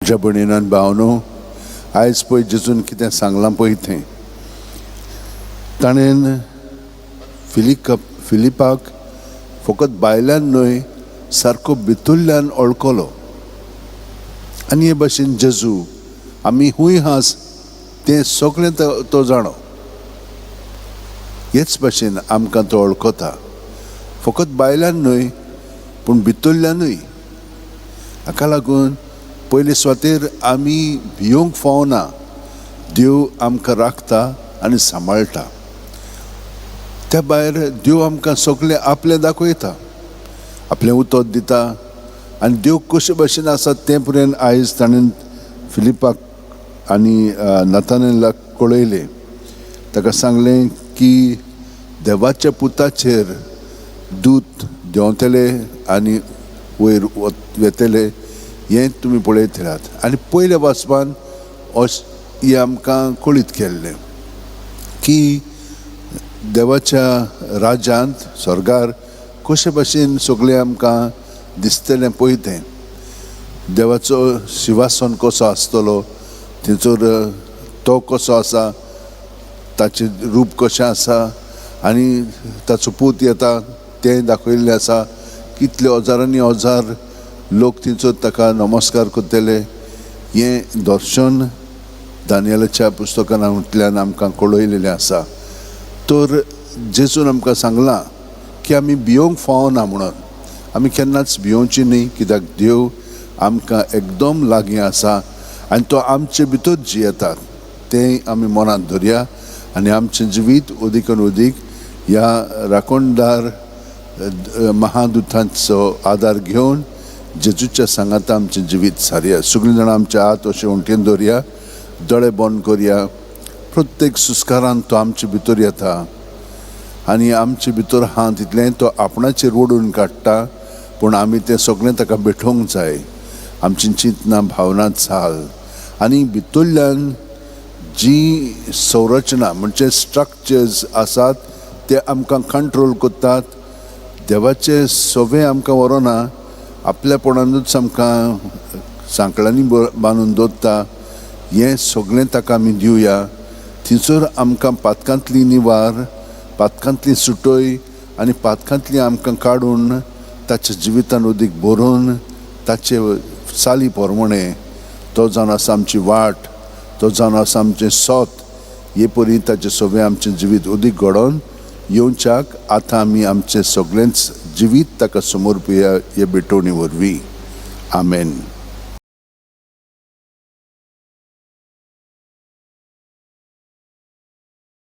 म्हज्या भयणीन भावनो, आयज पळय जेजून कितें सांगलां पळय थंय, ताणें फिलिपाक फकत भायल्यान न्हय सारको भितरल्यान वळखलो. आनी हे भाशेन जेजू आमी खूंय हास तें सगळें तो जाणो. हेच भाशेन आमकां तो वळखता, फकत भायल्यान न्हय पूण भितरल्यानूय. हाका लागून पयले सुवातेर आमी भियोंक फावना. देव आमकां राखता आनी सांबाळटा. त्या भायर देव आमकां सगळें आपलें दाखयता, आपलें उतर दिता. आनी देव कशे भाशेन आसा तें पर्यंत आयज ताणें फिलिपाक आनी नथानेलाक कळयलें. ताका सांगलें की देवाच्या पुताचेर दूत देंवतले आनी वयर वेतले हें तुमी पळयतल्यात. आनी पयल्या वाचपान हें आमकां कळीत केल्लें की देवाच्या राज्यांत स्वर्गार कशे भाशेन सगळें आमकां दिसतलें पळय तें. देवाचो सिंहासन कसो आसतलो, थंयसर तो कसो आसा, ताचें रूप कशें आसा आनी ताचो पूत येता तें दाखयल्लें आसा. कितले हजारांनी हजार लोक थंयसर ताका नमस्कार करतले. हें दर्शन दानियेलाच्या पुस्तकांतल्यान आमकां कळयलेलें आसा. तर जेजून आमकां सांगलां की आमी भियोंक फावना म्हणून. आमी केन्नाच भियोवची न्ही, कित्याक देव आमकां एकदम लागीं आसा आनी तो आमचे भितर जियेता तें आमी मनांत धरया. आनी आमचें जिवीत उदीकन उदीक ह्या राखणदार महादुतांचो आदार घेवन जेजूच्या सांगाता आमचें जिवीत सारया. सगळीं जाणां आमच्या हात अशें वणटीन दवरया, दोळे बंद करया. प्रत्येक सुस्कारान तो आमचे भितर येता आनी आमचे भितर आहा तितलें तो आपणाचेर ओडून काडटा. पूण आमी तें सगळें ताका भेटोवंक जाय. आमची चिंतना भावना चाल आनी भितरल्यान जी संरचना म्हणजे स्ट्रक्चर्स आसात ते आमकां कंट्रोल करतात. देवाचे सवे आमकां व्हरोना, आपल्यापणानूच आमकां सांकळांनी बांदून दवरता. हें सगळें ताका आमी दिवया. थंयसर आमकां पातकांतली निवार, पातकांतली सुटोय आनी पातकांतली आमकां काडून ताच्या जिवितान उदीक भरून ताचे चाली पोरमणे तो जावन आसा आमची वाट, तो जावन आसा आमचें सोत. हे परी ताचे सगळें आमचें जिवीत उदीक घडोवन येवच्याक आतां आमी आमचें सगळेंच जिवीत ताका समोर पळोवया हे भेटोवणी वरवीं. आमेन.